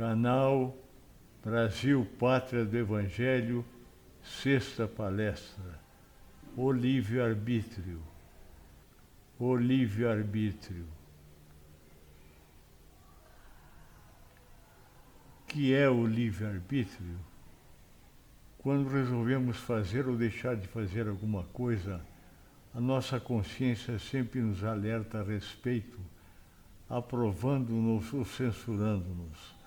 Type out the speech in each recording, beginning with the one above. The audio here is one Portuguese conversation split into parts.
Canal Brasil Pátria do Evangelho, sexta palestra. O livre-arbítrio. O livre-arbítrio. O que é o livre-arbítrio? Quando resolvemos fazer ou deixar de fazer alguma coisa, a nossa consciência sempre nos alerta a respeito, aprovando-nos ou censurando-nos.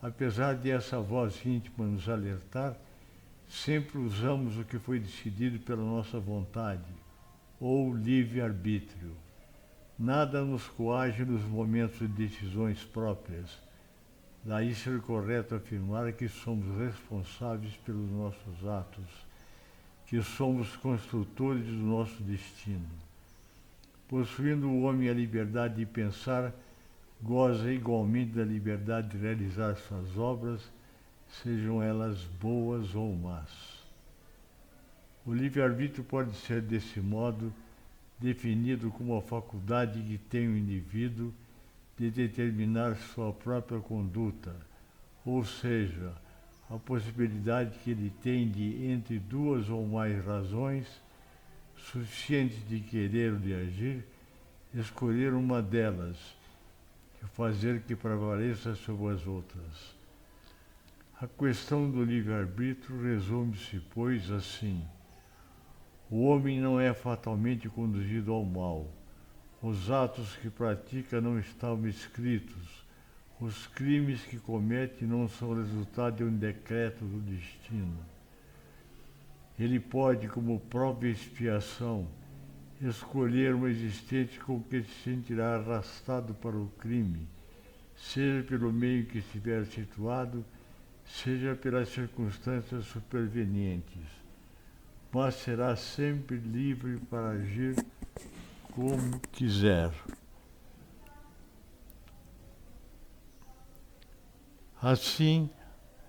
Apesar de essa voz íntima nos alertar, sempre usamos o que foi decidido pela nossa vontade, ou livre-arbítrio. Nada nos coage nos momentos de decisões próprias. Daí ser correto afirmar que somos responsáveis pelos nossos atos, que somos construtores do nosso destino. Possuindo o homem a liberdade de pensar, goza igualmente da liberdade de realizar suas obras, sejam elas boas ou más. O livre-arbítrio pode ser, desse modo, definido como a faculdade que tem o indivíduo de determinar sua própria conduta, ou seja, a possibilidade que ele tem de, entre duas ou mais razões suficientes de querer ou de agir, escolher uma delas e fazer que prevaleça sobre as outras. A questão do livre-arbítrio resume-se, pois, assim: o homem não é fatalmente conduzido ao mal. Os atos que pratica não estão escritos. Os crimes que comete não são resultado de um decreto do destino. Ele pode, como própria expiação, escolher uma existência com que se sentirá arrastado para o crime, seja pelo meio que estiver situado, seja pelas circunstâncias supervenientes, mas será sempre livre para agir como quiser. Assim,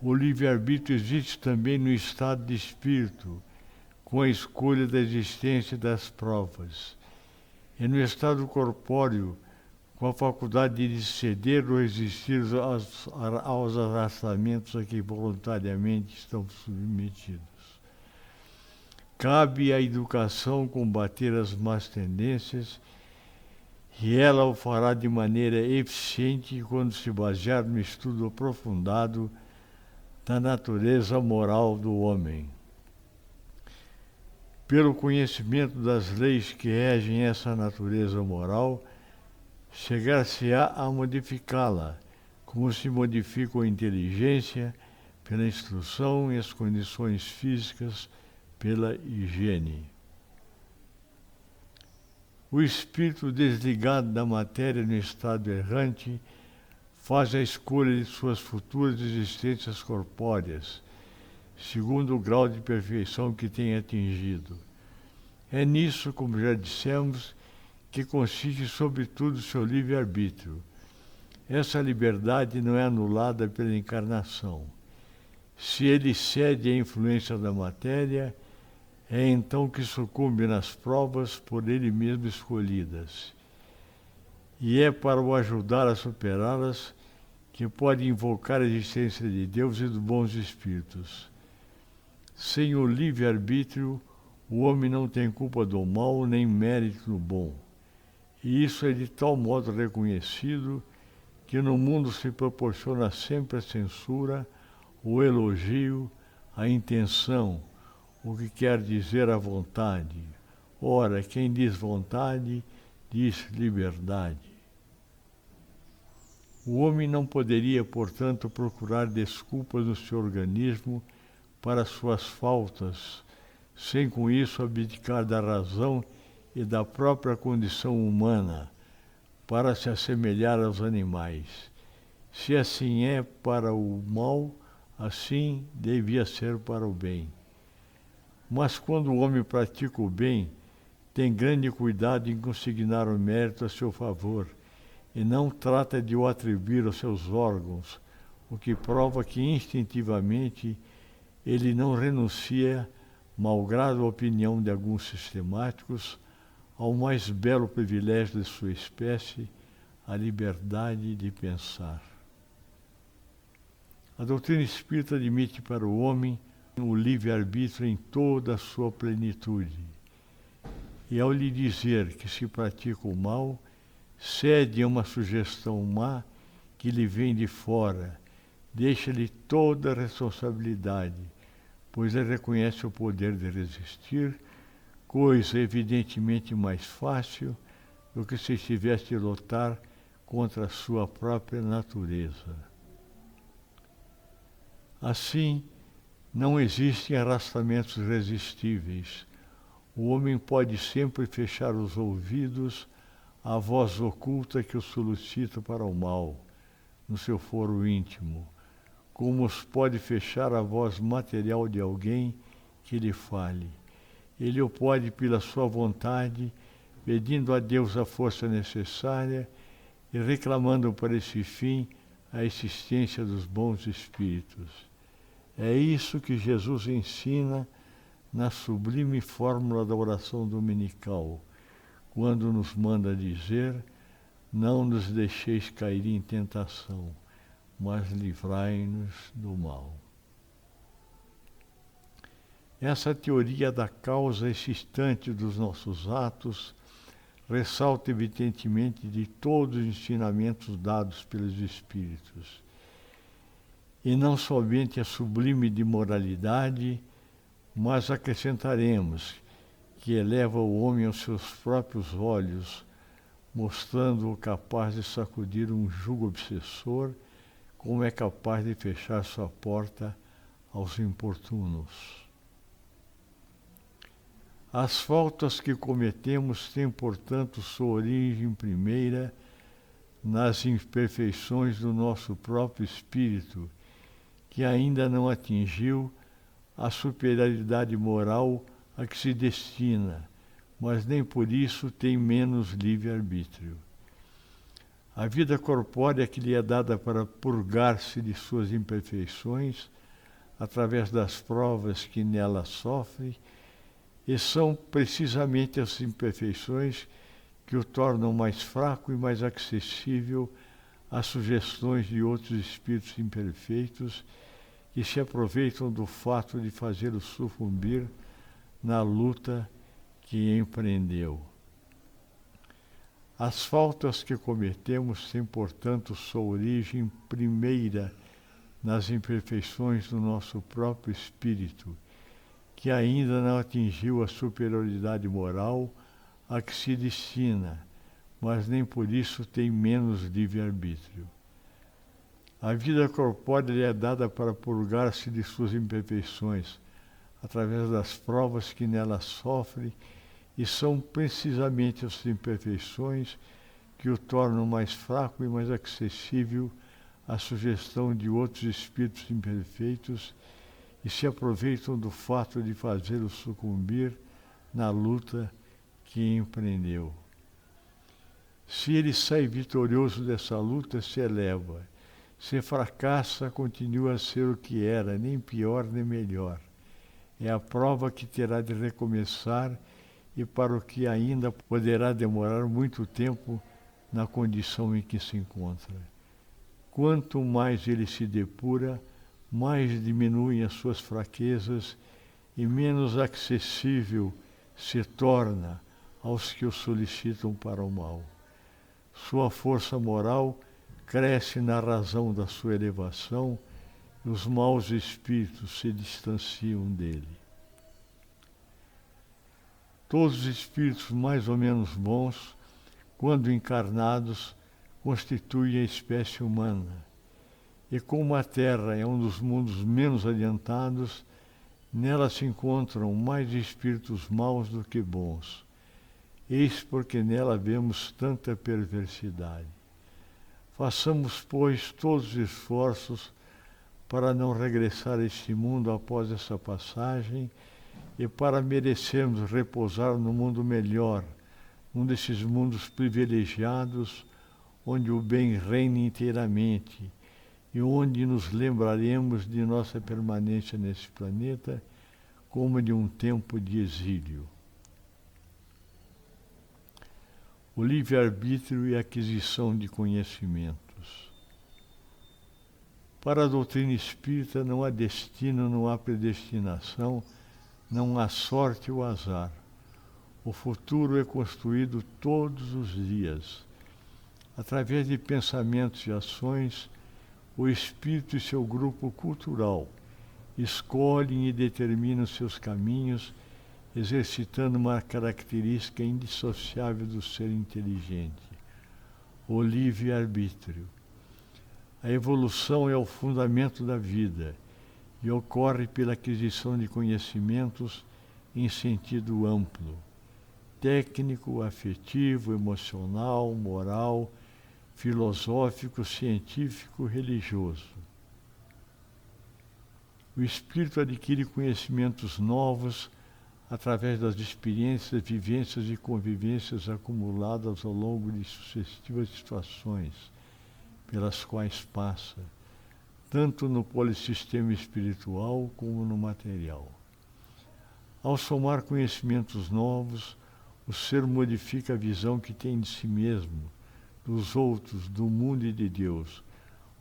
o livre-arbítrio existe também no estado de espírito, com a escolha da existência das provas, e no estado corpóreo, com a faculdade de ceder ou resistir aos arrastamentos a que voluntariamente estão submetidos. Cabe à educação combater as más tendências, e ela o fará de maneira eficiente quando se basear no estudo aprofundado da natureza moral do homem. Pelo conhecimento das leis que regem essa natureza moral, chegar-se-á a modificá-la, como se modifica a inteligência pela instrução e as condições físicas pela higiene. O espírito desligado da matéria no estado errante faz a escolha de suas futuras existências corpóreas, segundo o grau de perfeição que tem atingido. É nisso, como já dissemos, que consiste sobretudo o seu livre-arbítrio. Essa liberdade não é anulada pela encarnação. Se ele cede à influência da matéria, é então que sucumbe nas provas por ele mesmo escolhidas. E é para o ajudar a superá-las que pode invocar a existência de Deus e dos bons espíritos. Sem o livre-arbítrio, o homem não tem culpa do mal nem mérito do bom. E isso é de tal modo reconhecido que no mundo se proporciona sempre a censura, o elogio, a intenção, o que quer dizer a vontade. Ora, quem diz vontade, diz liberdade. O homem não poderia, portanto, procurar desculpas no seu organismo para suas faltas, sem com isso abdicar da razão e da própria condição humana, para se assemelhar aos animais. Se assim é para o mal, assim devia ser para o bem. Mas quando o homem pratica o bem, tem grande cuidado em consignar o mérito a seu favor, e não trata de o atribuir aos seus órgãos, o que prova que instintivamente ele não renuncia, malgrado a opinião de alguns sistemáticos, ao mais belo privilégio de sua espécie, a liberdade de pensar. A doutrina espírita admite para o homem o livre-arbítrio em toda a sua plenitude. E ao lhe dizer que se pratica o mal, cede a uma sugestão má que lhe vem de fora, deixa-lhe toda a responsabilidade, pois ele reconhece o poder de resistir, coisa evidentemente mais fácil do que se estivesse a lutar contra a sua própria natureza. Assim, não existem arrastamentos irresistíveis. O homem pode sempre fechar os ouvidos à voz oculta que o solicita para o mal, no seu foro íntimo, como os pode fechar a voz material de alguém que lhe fale. Ele o pode, pela sua vontade, pedindo a Deus a força necessária e reclamando para esse fim a existência dos bons espíritos. É isso que Jesus ensina na sublime fórmula da oração dominical, quando nos manda dizer: não nos deixeis cair em tentação, mas livrai-nos do mal. Essa teoria da causa existente dos nossos atos ressalta evidentemente de todos os ensinamentos dados pelos Espíritos, e não somente a sublime de moralidade, mas acrescentaremos que eleva o homem aos seus próprios olhos, mostrando-o capaz de sacudir um jugo obsessor, como é capaz de fechar sua porta aos importunos. As faltas que cometemos têm, portanto, sua origem primeira nas imperfeições do nosso próprio espírito, que ainda não atingiu a superioridade moral a que se destina, mas nem por isso tem menos livre-arbítrio. A vida corpórea que lhe é dada para purgar-se de suas imperfeições, através das provas que nela sofre, e são precisamente as imperfeições que o tornam mais fraco e mais acessível às sugestões de outros espíritos imperfeitos que se aproveitam do fato de fazê-lo sucumbir na luta que empreendeu. As faltas que cometemos têm, portanto, sua origem primeira nas imperfeições do nosso próprio espírito, que ainda não atingiu a superioridade moral a que se destina, mas nem por isso tem menos livre-arbítrio. A vida corpórea lhe é dada para purgar-se de suas imperfeições, através das provas que nela sofre, e são precisamente as imperfeições que o tornam mais fraco e mais acessível à sugestão de outros espíritos imperfeitos e se aproveitam do fato de fazê-lo sucumbir na luta que empreendeu. Se ele sai vitorioso dessa luta, se eleva. Se fracassa, continua a ser o que era, nem pior nem melhor. É a prova que terá de recomeçar e para o que ainda poderá demorar muito tempo na condição em que se encontra. Quanto mais ele se depura, mais diminuem as suas fraquezas e menos acessível se torna aos que o solicitam para o mal. Sua força moral cresce na razão da sua elevação e os maus espíritos se distanciam dele. Todos os espíritos mais ou menos bons, quando encarnados, constituem a espécie humana. E como a Terra é um dos mundos menos adiantados, nela se encontram mais espíritos maus do que bons. Eis porque nela vemos tanta perversidade. Façamos, pois, todos os esforços para não regressar a este mundo após essa passagem e para merecermos repousar no mundo melhor, um desses mundos privilegiados, onde o bem reina inteiramente e onde nos lembraremos de nossa permanência nesse planeta como de um tempo de exílio. O livre-arbítrio e a aquisição de conhecimentos. Para a doutrina espírita não há destino, não há predestinação, não há sorte ou azar. O futuro é construído todos os dias. Através de pensamentos e ações, o espírito e seu grupo cultural escolhem e determinam seus caminhos, exercitando uma característica indissociável do ser inteligente, o livre-arbítrio. A evolução é o fundamento da vida e ocorre pela aquisição de conhecimentos em sentido amplo, técnico, afetivo, emocional, moral, filosófico, científico, religioso. O espírito adquire conhecimentos novos através das experiências, vivências e convivências acumuladas ao longo de sucessivas situações pelas quais passa, tanto no polissistema espiritual como no material. Ao somar conhecimentos novos, o ser modifica a visão que tem de si mesmo, dos outros, do mundo e de Deus,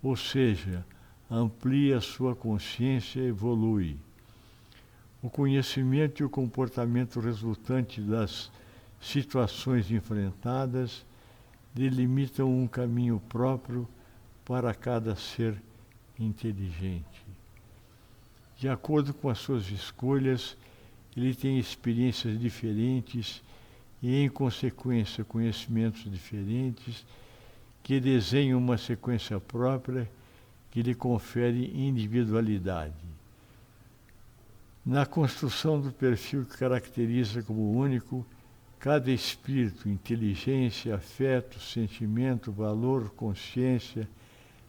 ou seja, amplia a sua consciência e evolui. O conhecimento e o comportamento resultante das situações enfrentadas delimitam um caminho próprio para cada ser inteligente. De acordo com as suas escolhas, ele tem experiências diferentes e, em consequência, conhecimentos diferentes que desenham uma sequência própria que lhe confere individualidade. Na construção do perfil que caracteriza como único, cada espírito, inteligência, afeto, sentimento, valor, consciência,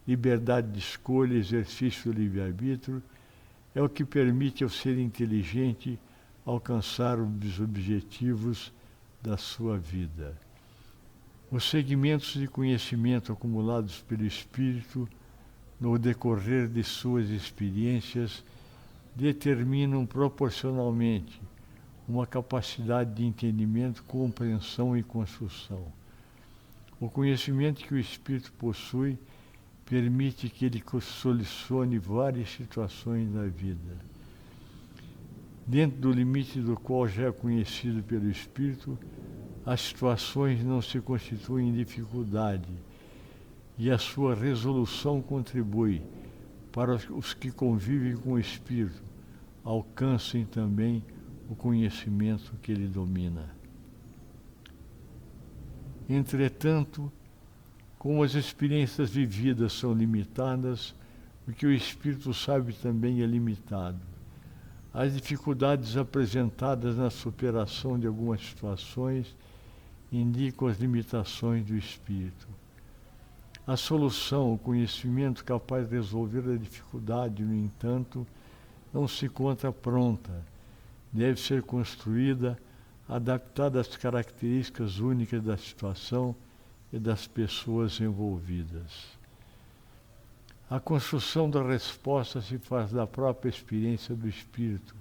liberdade de escolha, exercício do livre-arbítrio, é o que permite ao ser inteligente alcançar os objetivos da sua vida. Os segmentos de conhecimento acumulados pelo espírito no decorrer de suas experiências determinam proporcionalmente uma capacidade de entendimento, compreensão e construção. O conhecimento que o espírito possui permite que ele solucione várias situações da vida. Dentro do limite do qual já é conhecido pelo espírito, as situações não se constituem em dificuldade e a sua resolução contribui para os que convivem com o espírito, alcancem também o conhecimento que ele domina. Entretanto, como as experiências vividas são limitadas, o que o espírito sabe também é limitado. As dificuldades apresentadas na superação de algumas situações indicam as limitações do espírito. A solução, o conhecimento capaz de resolver a dificuldade, no entanto, não se encontra pronta. Deve ser construída, adaptada às características únicas da situação e das pessoas envolvidas. A construção da resposta se faz da própria experiência do espírito,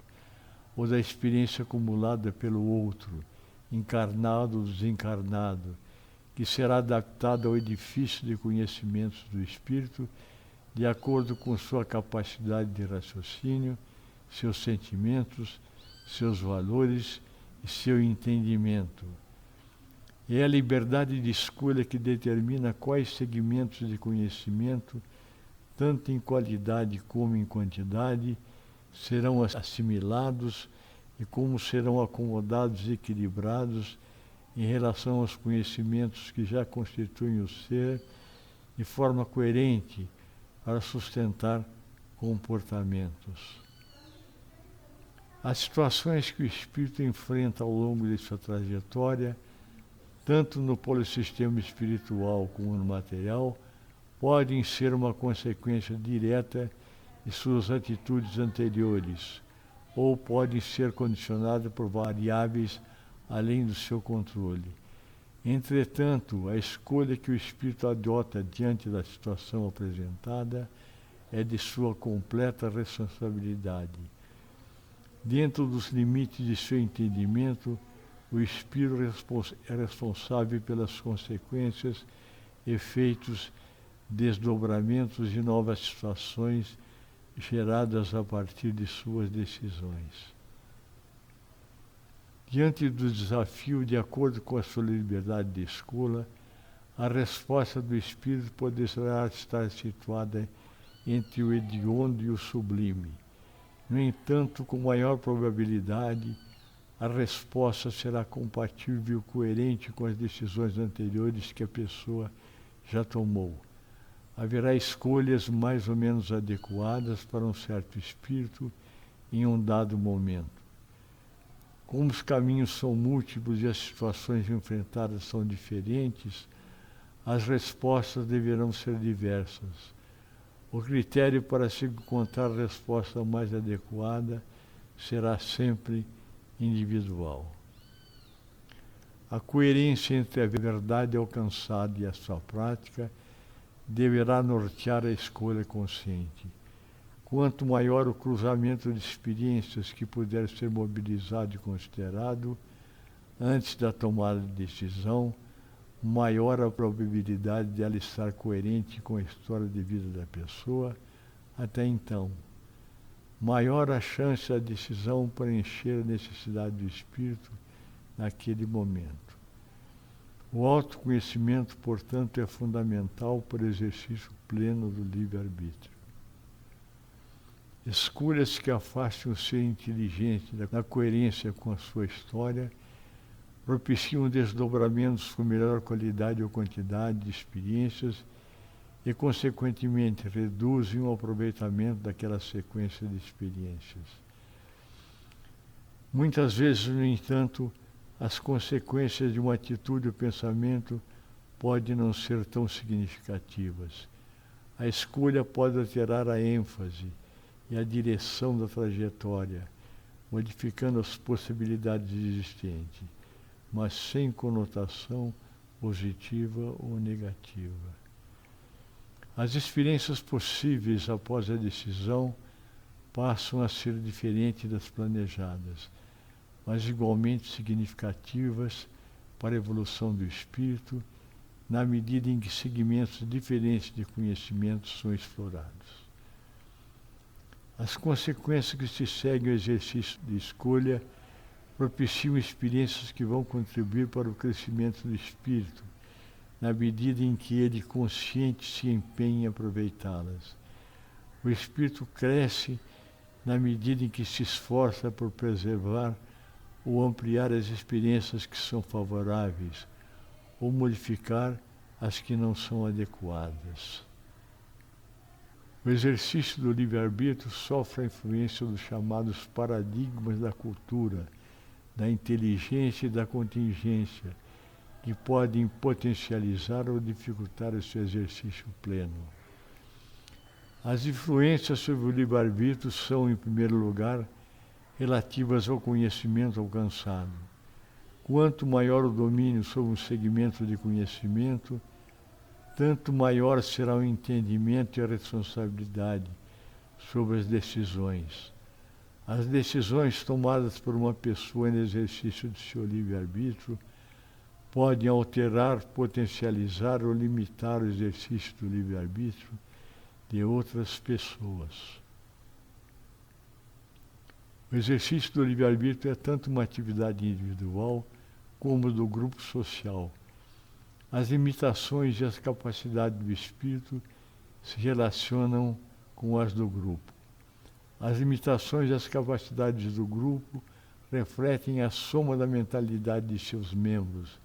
ou da experiência acumulada pelo outro, encarnado ou desencarnado, que será adaptada ao edifício de conhecimentos do espírito, de acordo com sua capacidade de raciocínio, seus sentimentos, seus valores e seu entendimento. É a liberdade de escolha que determina quais segmentos de conhecimento, tanto em qualidade como em quantidade, serão assimilados e como serão acomodados e equilibrados em relação aos conhecimentos que já constituem o ser, de forma coerente para sustentar comportamentos. As situações que o espírito enfrenta ao longo de sua trajetória, tanto no polissistema espiritual como no material, podem ser uma consequência direta de suas atitudes anteriores, ou podem ser condicionadas por variáveis além do seu controle. Entretanto, a escolha que o espírito adota diante da situação apresentada é de sua completa responsabilidade. Dentro dos limites de seu entendimento, o espírito é responsável pelas consequências, efeitos desdobramentos e novas situações geradas a partir de suas decisões. Diante do desafio, de acordo com a sua liberdade de escolha, a resposta do espírito poderá estar situada entre o hediondo e o sublime. No entanto, com maior probabilidade, a resposta será compatível e coerente com as decisões anteriores que a pessoa já tomou. Haverá escolhas mais ou menos adequadas para um certo espírito em um dado momento. Como os caminhos são múltiplos e as situações enfrentadas são diferentes, as respostas deverão ser diversas. O critério para se encontrar a resposta mais adequada será sempre individual. A coerência entre a verdade alcançada e a sua prática deverá nortear a escolha consciente. Quanto maior o cruzamento de experiências que puder ser mobilizado e considerado antes da tomada de decisão, maior a probabilidade de ela estar coerente com a história de vida da pessoa até então. Maior a chance da decisão preencher a necessidade do espírito naquele momento. O autoconhecimento, portanto, é fundamental para o exercício pleno do livre-arbítrio. Escolhas que afastem o ser inteligente da coerência com a sua história propiciam desdobramentos com melhor qualidade ou quantidade de experiências e, consequentemente, reduzem o aproveitamento daquela sequência de experiências. Muitas vezes, no entanto, as consequências de uma atitude ou pensamento podem não ser tão significativas. A escolha pode alterar a ênfase e a direção da trajetória, modificando as possibilidades existentes, mas sem conotação positiva ou negativa. As experiências possíveis após a decisão passam a ser diferentes das planejadas, mas igualmente significativas para a evolução do espírito, na medida em que segmentos diferentes de conhecimento são explorados. As consequências que se seguem ao exercício de escolha propiciam experiências que vão contribuir para o crescimento do espírito, na medida em que ele consciente se empenha em aproveitá-las. O espírito cresce na medida em que se esforça por preservar ou ampliar as experiências que são favoráveis, ou modificar as que não são adequadas. O exercício do livre-arbítrio sofre a influência dos chamados paradigmas da cultura, da inteligência e da contingência, que podem potencializar ou dificultar o seu exercício pleno. As influências sobre o livre-arbítrio são, em primeiro lugar, relativas ao conhecimento alcançado. Quanto maior o domínio sobre um segmento de conhecimento, tanto maior será o entendimento e a responsabilidade sobre as decisões. As decisões tomadas por uma pessoa no exercício de seu livre-arbítrio podem alterar, potencializar ou limitar o exercício do livre-arbítrio de outras pessoas. O exercício do livre-arbítrio é tanto uma atividade individual como do grupo social. As limitações e as capacidades do espírito se relacionam com as do grupo. As limitações e as capacidades do grupo refletem a soma da mentalidade de seus membros,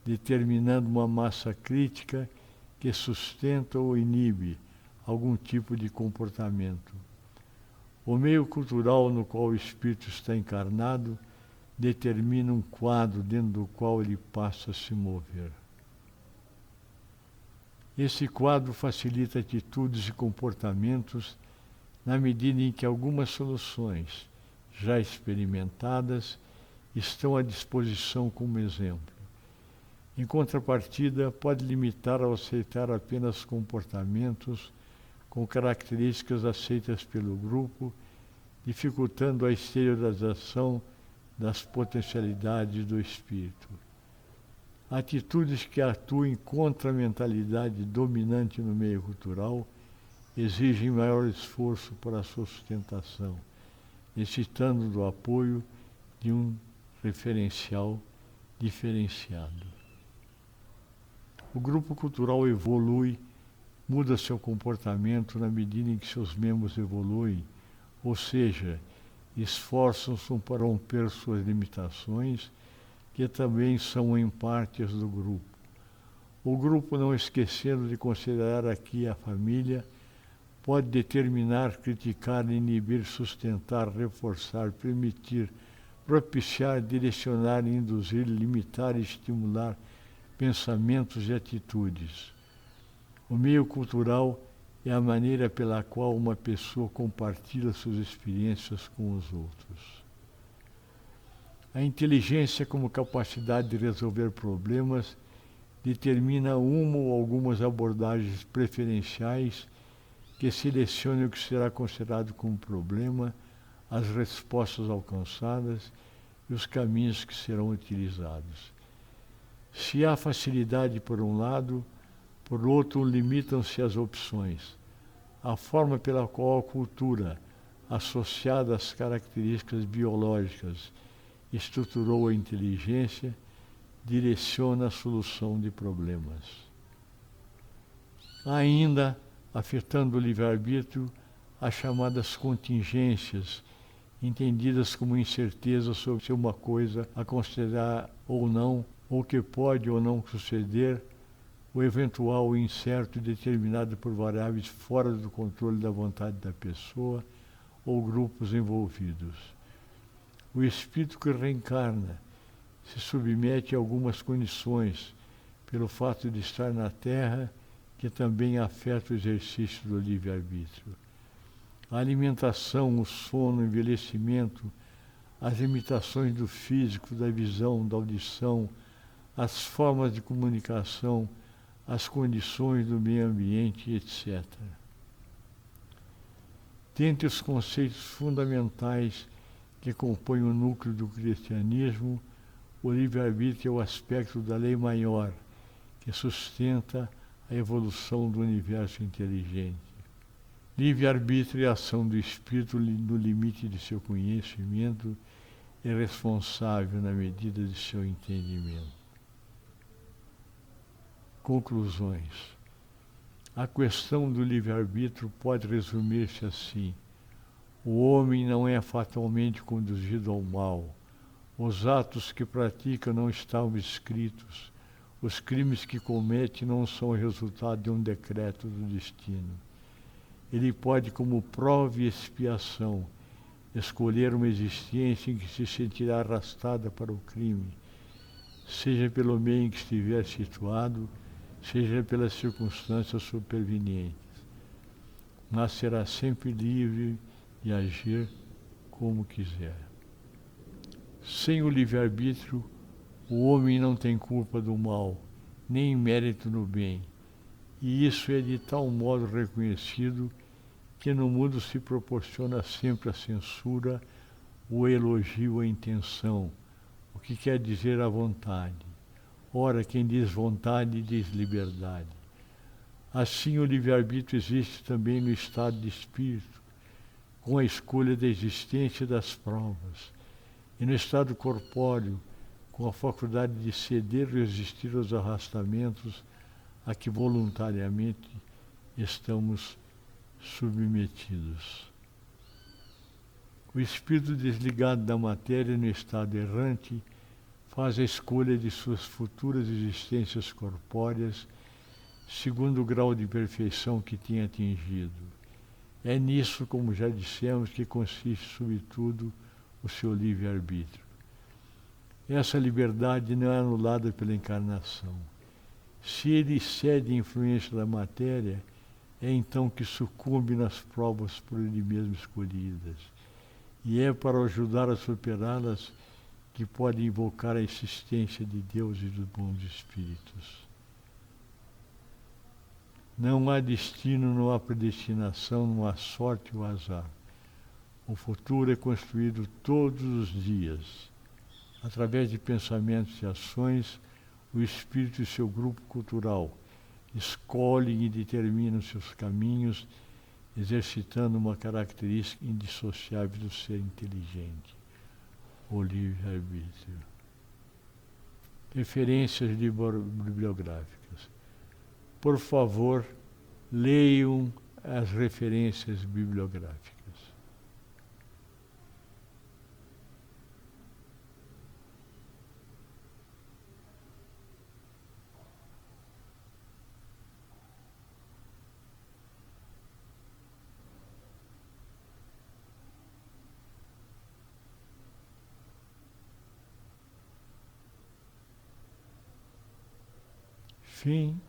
determinando uma massa crítica que sustenta ou inibe algum tipo de comportamento. O meio cultural no qual o espírito está encarnado determina um quadro dentro do qual ele passa a se mover. Esse quadro facilita atitudes e comportamentos na medida em que algumas soluções já experimentadas estão à disposição como exemplo. Em contrapartida, pode limitar ao aceitar apenas comportamentos com características aceitas pelo grupo, dificultando a exteriorização das potencialidades do espírito. Atitudes que atuem contra a mentalidade dominante no meio cultural exigem maior esforço para a sua sustentação, necessitando do apoio de um referencial diferenciado. O grupo cultural evolui, muda seu comportamento na medida em que seus membros evoluem, ou seja, esforçam-se para romper suas limitações, que também são em parte as do grupo. O grupo, não esquecendo de considerar aqui a família, pode determinar, criticar, inibir, sustentar, reforçar, permitir, propiciar, direcionar, induzir, limitar e estimular pensamentos e atitudes. O meio cultural é a maneira pela qual uma pessoa compartilha suas experiências com os outros. A inteligência, como capacidade de resolver problemas, determina uma ou algumas abordagens preferenciais que selecionem o que será considerado como problema, as respostas alcançadas e os caminhos que serão utilizados. Se há facilidade por um lado, por outro limitam-se as opções. A forma pela qual a cultura, associada às características biológicas, estruturou a inteligência, direciona a solução de problemas. Ainda, afetando o livre-arbítrio, as chamadas contingências, entendidas como incerteza sobre se uma coisa a considerar ou não, ou que pode ou não suceder, o eventual incerto determinado por variáveis fora do controle da vontade da pessoa ou grupos envolvidos. O espírito que reencarna se submete a algumas condições pelo fato de estar na Terra, que também afeta o exercício do livre-arbítrio. A alimentação, o sono, o envelhecimento, as limitações do físico, da visão, da audição, as formas de comunicação, as condições do meio ambiente, etc. Dentre os conceitos fundamentais que compõem o núcleo do cristianismo, o livre-arbítrio é o aspecto da lei maior, que sustenta a evolução do universo inteligente. Livre-arbítrio é a ação do espírito no limite de seu conhecimento e responsável na medida de seu entendimento. Conclusões. A questão do livre-arbítrio pode resumir-se assim: o homem não é fatalmente conduzido ao mal. Os atos que pratica não estão escritos. Os crimes que comete não são resultado de um decreto do destino. Ele pode, como prova e expiação, escolher uma existência em que se sentirá arrastada para o crime, seja pelo meio em que estiver situado, seja pelas circunstâncias supervenientes, mas será sempre livre de agir como quiser. Sem o livre-arbítrio, o homem não tem culpa do mal, nem mérito no bem, e isso é de tal modo reconhecido que no mundo se proporciona sempre a censura, o elogio, a intenção, o que quer dizer a vontade. Ora, quem diz vontade, diz liberdade. Assim, o livre-arbítrio existe também no estado de espírito, com a escolha da existência das provas, e no estado corpóreo, com a faculdade de ceder e resistir aos arrastamentos a que voluntariamente estamos submetidos. O espírito desligado da matéria no estado errante faz a escolha de suas futuras existências corpóreas segundo o grau de perfeição que tem atingido. É nisso, como já dissemos, que consiste, sobretudo, o seu livre-arbítrio. Essa liberdade não é anulada pela encarnação. Se ele cede à influência da matéria, é então que sucumbe nas provas por ele mesmo escolhidas. E é para ajudar a superá-las que pode invocar a existência de Deus e dos bons espíritos. Não há destino, não há predestinação, não há sorte ou azar. O futuro é construído todos os dias. Através de pensamentos e ações, o espírito e seu grupo cultural escolhem e determinam seus caminhos, exercitando uma característica indissociável do ser inteligente, o livre-arbítrio. Referências bibliográficas. Por favor, leiam as referências bibliográficas. Fim,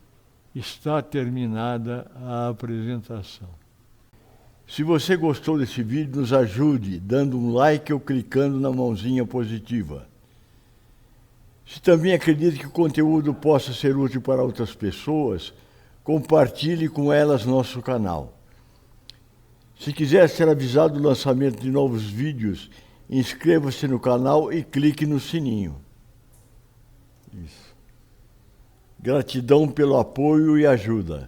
está terminada a apresentação. Se você gostou desse vídeo, nos ajude dando um like ou clicando na mãozinha positiva. Se também acredita que o conteúdo possa ser útil para outras pessoas, compartilhe com elas nosso canal. Se quiser ser avisado do lançamento de novos vídeos, inscreva-se no canal e clique no sininho. Isso. Gratidão pelo apoio e ajuda.